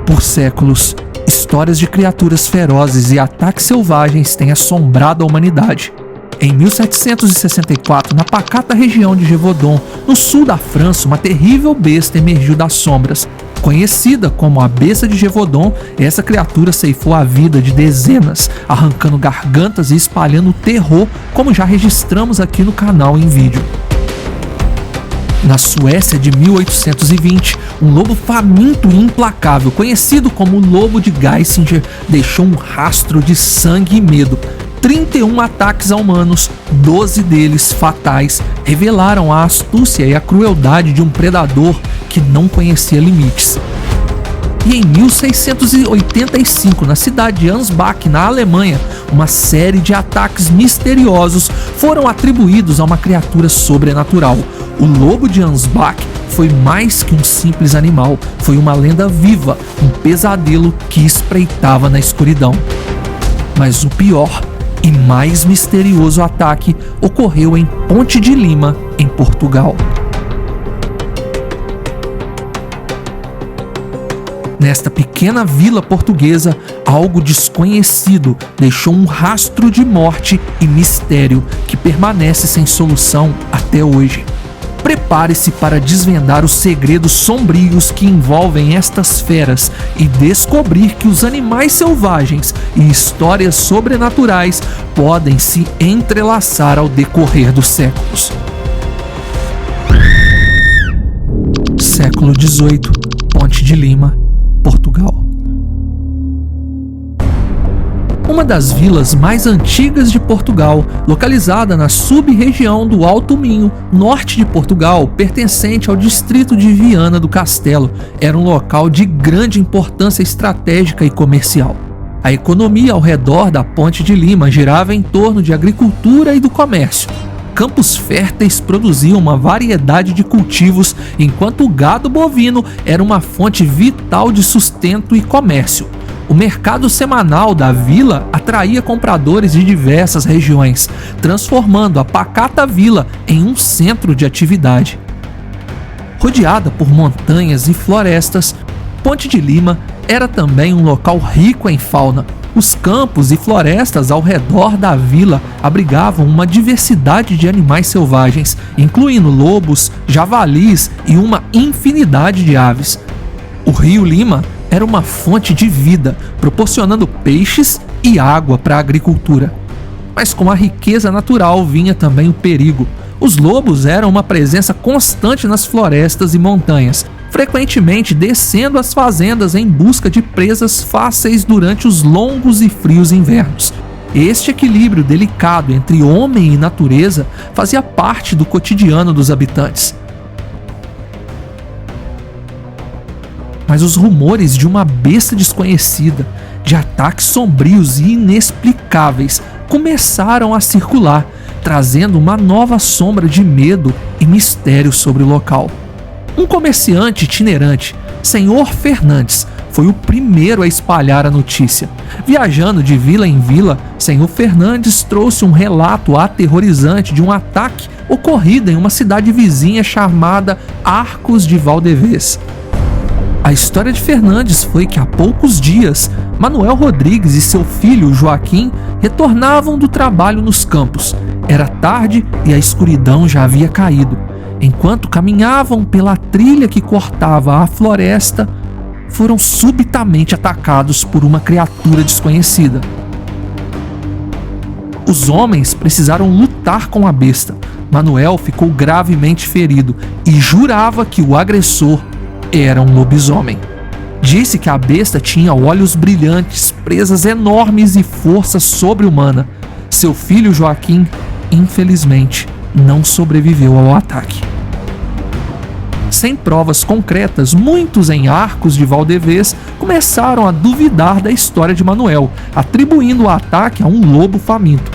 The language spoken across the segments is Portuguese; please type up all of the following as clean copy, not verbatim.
Por séculos, histórias de criaturas ferozes e ataques selvagens têm assombrado a humanidade. Em 1764, na pacata região de Gévaudan, no sul da França, uma terrível besta emergiu das sombras. Conhecida como a Besta de Gévaudan, essa criatura ceifou a vida de dezenas, arrancando gargantas e espalhando terror, como já registramos aqui no canal em vídeo. Na Suécia de 1820, um lobo faminto e implacável, conhecido como Lobo de Geisinger, deixou um rastro de sangue e medo. 31 ataques a humanos, 12 deles fatais, revelaram a astúcia e a crueldade de um predador que não conhecia limites. E em 1685, na cidade de Ansbach, na Alemanha, uma série de ataques misteriosos foram atribuídos a uma criatura sobrenatural. O lobo de Ansbach foi mais que um simples animal, foi uma lenda viva, um pesadelo que espreitava na escuridão. Mas o pior e mais misterioso ataque ocorreu em Ponte de Lima, em Portugal. Nesta pequena vila portuguesa, algo desconhecido deixou um rastro de morte e mistério que permanece sem solução até hoje. Prepare-se para desvendar os segredos sombrios que envolvem estas feras e descobrir que os animais selvagens e histórias sobrenaturais podem se entrelaçar ao decorrer dos séculos. Século XVIII, Ponte de Lima, Portugal. Uma das vilas mais antigas de Portugal, localizada na sub-região do Alto Minho, norte de Portugal, pertencente ao distrito de Viana do Castelo, era um local de grande importância estratégica e comercial. A economia ao redor da Ponte de Lima girava em torno de agricultura e do comércio. Campos férteis produziam uma variedade de cultivos, enquanto o gado bovino era uma fonte vital de sustento e comércio. O mercado semanal da vila atraía compradores de diversas regiões, transformando a pacata vila em um centro de atividade. Rodeada por montanhas e florestas, Ponte de Lima era também um local rico em fauna. Os campos e florestas ao redor da vila abrigavam uma diversidade de animais selvagens, incluindo lobos, javalis e uma infinidade de aves. O rio Lima era uma fonte de vida, proporcionando peixes e água para a agricultura. Mas com a riqueza natural vinha também o perigo. Os lobos eram uma presença constante nas florestas e montanhas, frequentemente descendo as fazendas em busca de presas fáceis durante os longos e frios invernos. Este equilíbrio delicado entre homem e natureza fazia parte do cotidiano dos habitantes. Mas os rumores de uma besta desconhecida, de ataques sombrios e inexplicáveis, começaram a circular, trazendo uma nova sombra de medo e mistério sobre o local. Um comerciante itinerante, Senhor Fernandes, foi o primeiro a espalhar a notícia. Viajando de vila em vila, Senhor Fernandes trouxe um relato aterrorizante de um ataque ocorrido em uma cidade vizinha chamada Arcos de Valdevez. A história de Fernandes foi que há poucos dias, Manuel Rodrigues e seu filho Joaquim retornavam do trabalho nos campos. Era tarde e a escuridão já havia caído. Enquanto caminhavam pela trilha que cortava a floresta, foram subitamente atacados por uma criatura desconhecida. Os homens precisaram lutar com a besta. Manuel ficou gravemente ferido e jurava que o agressor era um lobisomem. Disse que a besta tinha olhos brilhantes, presas enormes e força sobre-humana. Seu filho Joaquim, infelizmente, não sobreviveu ao ataque. Sem provas concretas, muitos em Arcos de Valdevez começaram a duvidar da história de Manuel, atribuindo o ataque a um lobo faminto.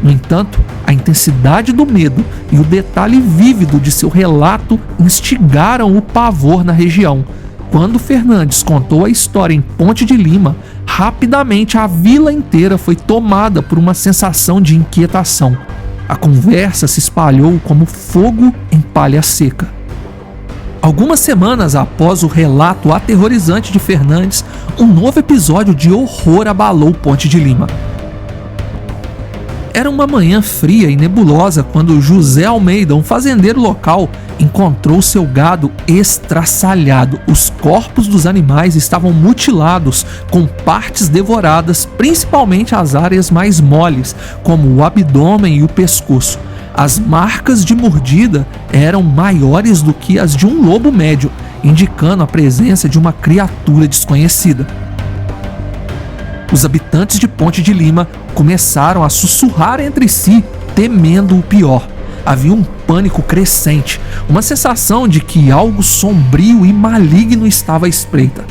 No entanto, a intensidade do medo e o detalhe vívido de seu relato instigaram o pavor na região. Quando Fernandes contou a história em Ponte de Lima, rapidamente a vila inteira foi tomada por uma sensação de inquietação. A conversa se espalhou como fogo em palha seca. Algumas semanas após o relato aterrorizante de Fernandes, um novo episódio de horror abalou Ponte de Lima. Era uma manhã fria e nebulosa quando José Almeida, um fazendeiro local, encontrou seu gado estraçalhado. Os corpos dos animais estavam mutilados, com partes devoradas, principalmente as áreas mais moles, como o abdômen e o pescoço. As marcas de mordida eram maiores do que as de um lobo médio, indicando a presença de uma criatura desconhecida. Os habitantes de Ponte de Lima começaram a sussurrar entre si, temendo o pior. Havia um pânico crescente, uma sensação de que algo sombrio e maligno estava à espreita.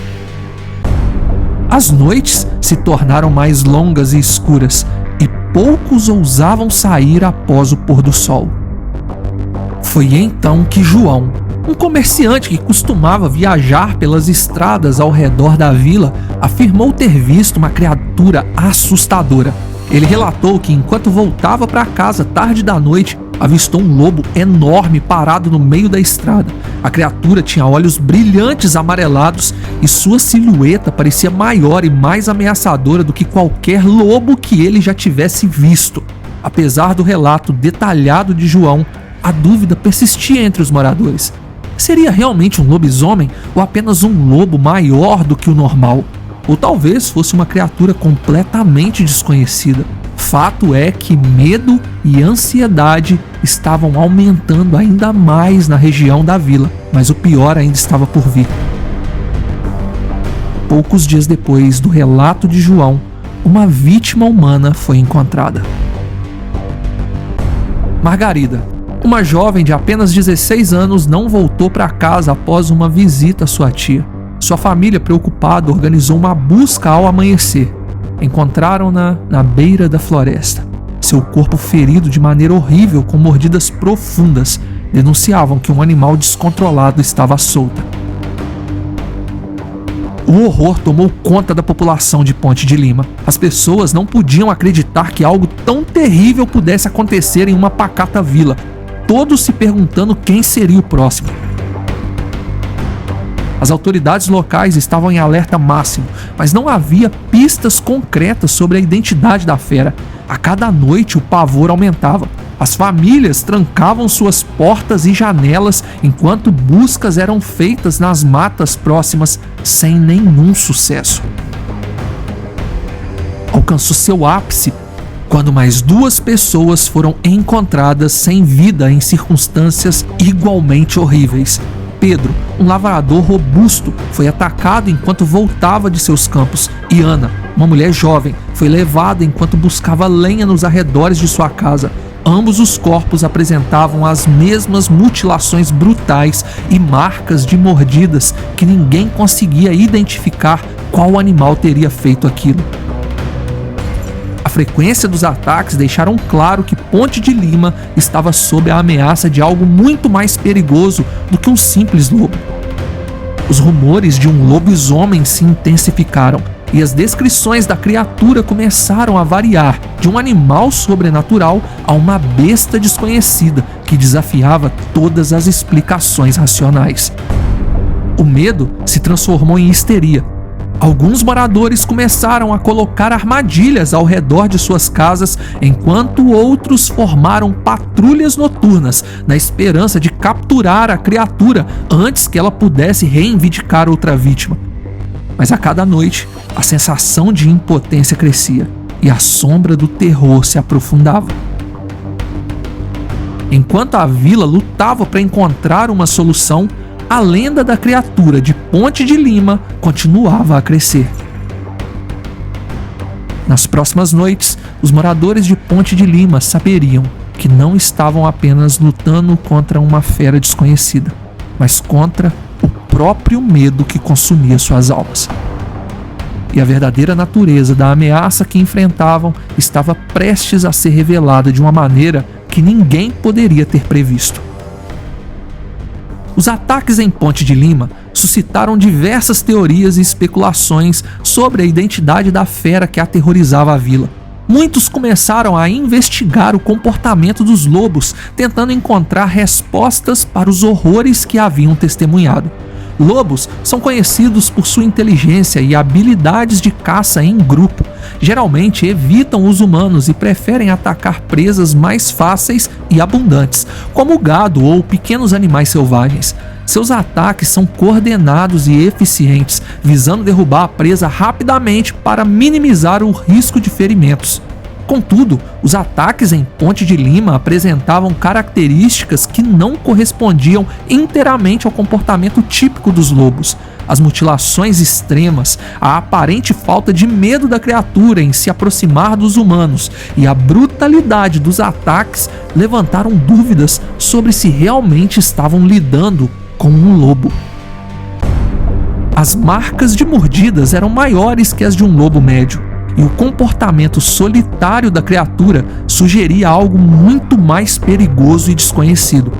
As noites se tornaram mais longas e escuras, e poucos ousavam sair após o pôr do sol. Foi então que João, um comerciante que costumava viajar pelas estradas ao redor da vila, afirmou ter visto uma criatura assustadora. Ele relatou que enquanto voltava para casa tarde da noite, avistou um lobo enorme parado no meio da estrada. A criatura tinha olhos brilhantes amarelados e sua silhueta parecia maior e mais ameaçadora do que qualquer lobo que ele já tivesse visto. Apesar do relato detalhado de João, a dúvida persistia entre os moradores. Seria realmente um lobisomem ou apenas um lobo maior do que o normal? Ou talvez fosse uma criatura completamente desconhecida? Fato é que medo e ansiedade estavam aumentando ainda mais na região da vila, mas o pior ainda estava por vir. Poucos dias depois do relato de João, uma vítima humana foi encontrada. Margarida, uma jovem de apenas 16 anos, não voltou para casa após uma visita à sua tia. Sua família, preocupada, organizou uma busca ao amanhecer. Encontraram-na na beira da floresta. Seu corpo ferido de maneira horrível, com mordidas profundas, denunciavam que um animal descontrolado estava à solta. O horror tomou conta da população de Ponte de Lima. As pessoas não podiam acreditar que algo tão terrível pudesse acontecer em uma pacata vila, todos se perguntando quem seria o próximo. As autoridades locais estavam em alerta máximo, mas não havia pistas concretas sobre a identidade da fera. A cada noite o pavor aumentava. As famílias trancavam suas portas e janelas enquanto buscas eram feitas nas matas próximas sem nenhum sucesso. Alcançou seu ápice quando mais 2 pessoas foram encontradas sem vida em circunstâncias igualmente horríveis. Pedro, um lavrador robusto, foi atacado enquanto voltava de seus campos, e Ana, uma mulher jovem, foi levada enquanto buscava lenha nos arredores de sua casa. Ambos os corpos apresentavam as mesmas mutilações brutais e marcas de mordidas que ninguém conseguia identificar qual animal teria feito aquilo. A frequência dos ataques deixaram claro que Ponte de Lima estava sob a ameaça de algo muito mais perigoso do que um simples lobo. Os rumores de um lobisomem se intensificaram e as descrições da criatura começaram a variar, de um animal sobrenatural a uma besta desconhecida que desafiava todas as explicações racionais. O medo se transformou em histeria. Alguns moradores começaram a colocar armadilhas ao redor de suas casas, enquanto outros formaram patrulhas noturnas, na esperança de capturar a criatura antes que ela pudesse reivindicar outra vítima. Mas a cada noite, a sensação de impotência crescia e a sombra do terror se aprofundava. Enquanto a vila lutava para encontrar uma solução, a lenda da criatura de Ponte de Lima continuava a crescer. Nas próximas noites, os moradores de Ponte de Lima saberiam que não estavam apenas lutando contra uma fera desconhecida, mas contra o próprio medo que consumia suas almas. E a verdadeira natureza da ameaça que enfrentavam estava prestes a ser revelada de uma maneira que ninguém poderia ter previsto. Os ataques em Ponte de Lima suscitaram diversas teorias e especulações sobre a identidade da fera que aterrorizava a vila. muitos começaram a investigar o comportamento dos lobos, tentando encontrar respostas para os horrores que haviam testemunhado. Lobos são conhecidos por sua inteligência e habilidades de caça em grupo. Geralmente evitam os humanos e preferem atacar presas mais fáceis e abundantes, como gado ou pequenos animais selvagens. Seus ataques são coordenados e eficientes, visando derrubar a presa rapidamente para minimizar o risco de ferimentos. Contudo, os ataques em Ponte de Lima apresentavam características que não correspondiam inteiramente ao comportamento típico dos lobos. As mutilações extremas, a aparente falta de medo da criatura em se aproximar dos humanos e a brutalidade dos ataques levantaram dúvidas sobre se realmente estavam lidando com um lobo. As marcas de mordidas eram maiores que as de um lobo médio, e o comportamento solitário da criatura sugeria algo muito mais perigoso e desconhecido.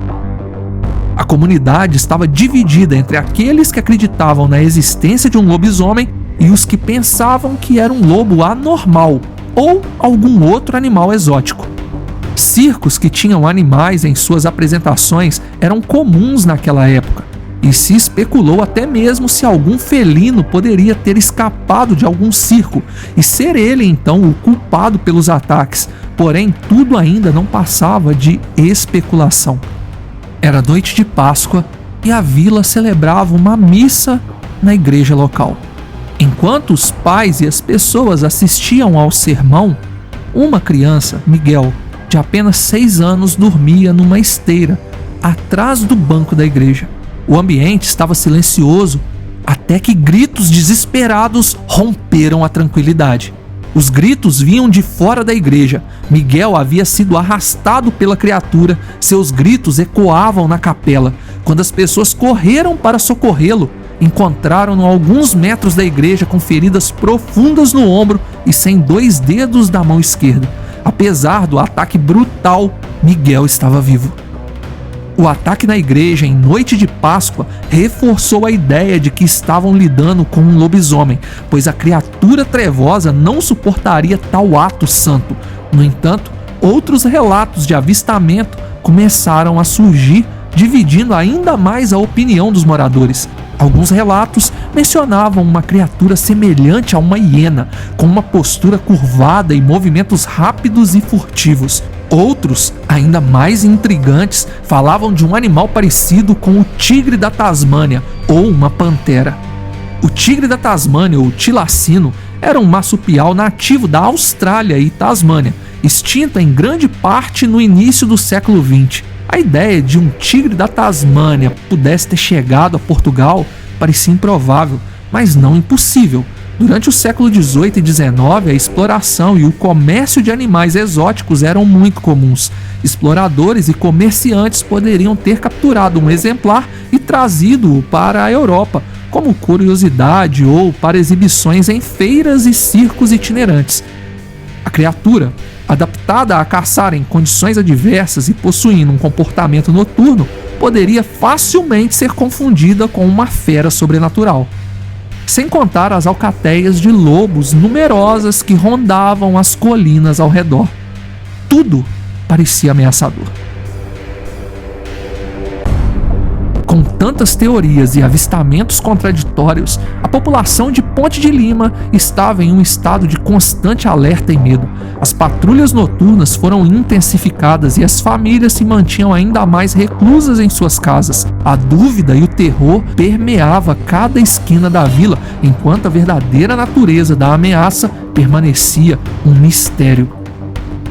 A comunidade estava dividida entre aqueles que acreditavam na existência de um lobisomem e os que pensavam que era um lobo anormal ou algum outro animal exótico. Circos que tinham animais em suas apresentações eram comuns naquela época, e se especulou até mesmo se algum felino poderia ter escapado de algum circo e ser ele então o culpado pelos ataques, porém tudo ainda não passava de especulação. Era noite de Páscoa e a vila celebrava uma missa na igreja local. Enquanto os pais e as pessoas assistiam ao sermão, uma criança, Miguel, de apenas 6 anos, dormia numa esteira atrás do banco da igreja. O ambiente estava silencioso até que gritos desesperados romperam a tranquilidade. Os gritos vinham de fora da igreja. Miguel havia sido arrastado pela criatura. Seus gritos ecoavam na capela. Quando as pessoas correram para socorrê-lo, encontraram-no a alguns metros da igreja com feridas profundas no ombro e sem 2 dedos da mão esquerda. Apesar do ataque brutal, Miguel estava vivo. O ataque na igreja em noite de Páscoa reforçou a ideia de que estavam lidando com um lobisomem, pois a criatura trevosa não suportaria tal ato santo. No entanto, outros relatos de avistamento começaram a surgir, dividindo ainda mais a opinião dos moradores. Alguns relatos mencionavam uma criatura semelhante a uma hiena, com uma postura curvada e movimentos rápidos e furtivos. Outros, ainda mais intrigantes, falavam de um animal parecido com o tigre da Tasmânia ou uma pantera. O tigre da Tasmânia, ou tilacino, era um marsupial nativo da Austrália e Tasmânia, extinto em grande parte no início do século XX. A ideia de um tigre da Tasmânia pudesse ter chegado a Portugal parecia improvável, mas não impossível. Durante o século XVIII e XIX, a exploração e o comércio de animais exóticos eram muito comuns. Exploradores e comerciantes poderiam ter capturado um exemplar e trazido-o para a Europa, como curiosidade ou para exibições em feiras e circos itinerantes. A criatura, adaptada a caçar em condições adversas e possuindo um comportamento noturno, poderia facilmente ser confundida com uma fera sobrenatural. Sem contar as alcateias de lobos numerosas que rondavam as colinas ao redor. Tudo parecia ameaçador. Com tantas teorias e avistamentos contraditórios, a população de Ponte de Lima estava em um estado de constante alerta e medo. As patrulhas noturnas foram intensificadas e as famílias se mantinham ainda mais reclusas em suas casas. A dúvida e o terror permeava cada esquina da vila, enquanto a verdadeira natureza da ameaça permanecia um mistério.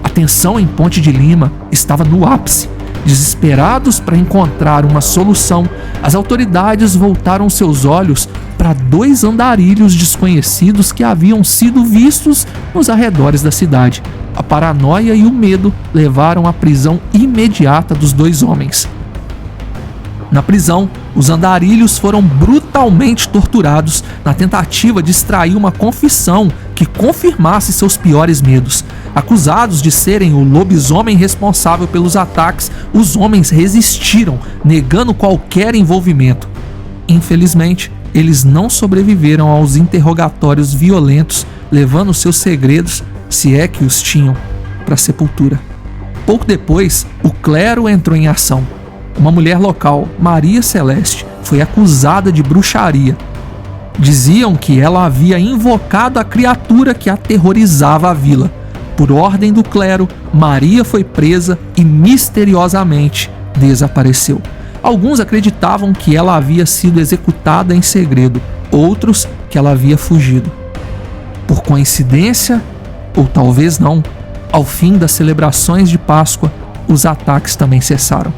A tensão em Ponte de Lima estava no ápice. Desesperados para encontrar uma solução, as autoridades voltaram seus olhos para 2 andarilhos desconhecidos que haviam sido vistos nos arredores da cidade. A paranoia e o medo levaram à prisão imediata dos 2 homens. Na prisão, os andarilhos foram brutalmente torturados na tentativa de extrair uma confissão que confirmasse seus piores medos. Acusados de serem o lobisomem responsável pelos ataques, os homens resistiram, negando qualquer envolvimento. Infelizmente, eles não sobreviveram aos interrogatórios violentos, levando seus segredos se é que os tinham, para a sepultura. Pouco depois, o clero entrou em ação. Uma mulher local, Maria Celeste, foi acusada de bruxaria. Diziam que ela havia invocado a criatura que aterrorizava a vila. Por ordem do clero, Maria foi presa e misteriosamente desapareceu. Alguns acreditavam que ela havia sido executada em segredo, outros que ela havia fugido. Por coincidência, ou talvez não, ao fim das celebrações de Páscoa, os ataques também cessaram.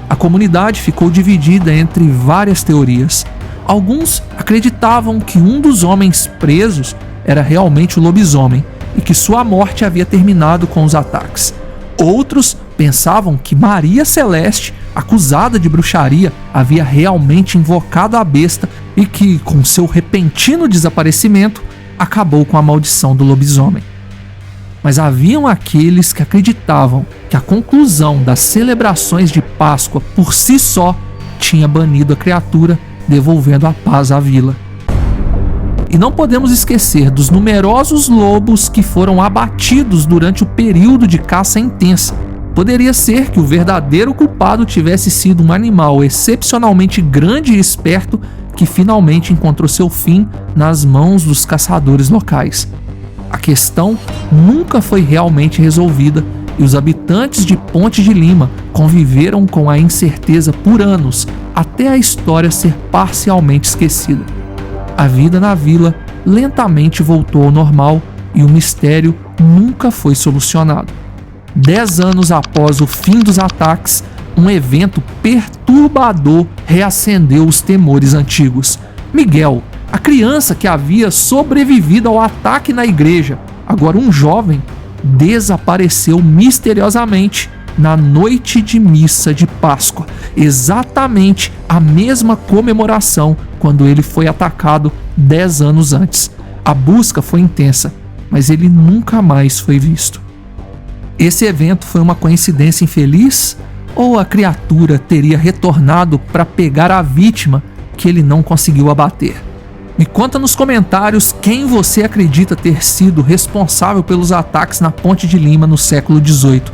A comunidade ficou dividida entre várias teorias. Alguns acreditavam que um dos homens presos era realmente o lobisomem e que sua morte havia terminado com os ataques. Outros pensavam que Maria Celeste, acusada de bruxaria, havia realmente invocado a besta e que, com seu repentino desaparecimento, acabou com a maldição do lobisomem. Mas haviam aqueles que acreditavam que a conclusão das celebrações de Páscoa por si só tinha banido a criatura, devolvendo a paz à vila. E não podemos esquecer dos numerosos lobos que foram abatidos durante o período de caça intensa. Poderia ser que o verdadeiro culpado tivesse sido um animal excepcionalmente grande e esperto que finalmente encontrou seu fim nas mãos dos caçadores locais. A questão nunca foi realmente resolvida e os habitantes de Ponte de Lima conviveram com a incerteza por anos, até a história ser parcialmente esquecida. A vida na vila lentamente voltou ao normal e o mistério nunca foi solucionado. 10 anos após o fim dos ataques, um evento perturbador reacendeu os temores antigos. Miguel, a criança que havia sobrevivido ao ataque na igreja, agora um jovem, desapareceu misteriosamente na noite de missa de Páscoa, exatamente a mesma comemoração quando ele foi atacado 10 anos antes. A busca foi intensa, mas ele nunca mais foi visto. Esse evento foi uma coincidência infeliz? Ou a criatura teria retornado para pegar a vítima que ele não conseguiu abater? Me conta nos comentários quem você acredita ter sido responsável pelos ataques na Ponte de Lima no século XVIII.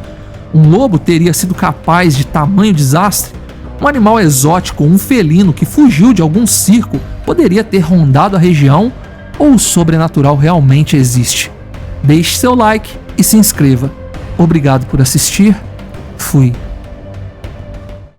Um lobo teria sido capaz de tamanho desastre? Um animal exótico ou um felino que fugiu de algum circo poderia ter rondado a região? Ou o sobrenatural realmente existe? Deixe seu like e se inscreva. Obrigado por assistir. Fui.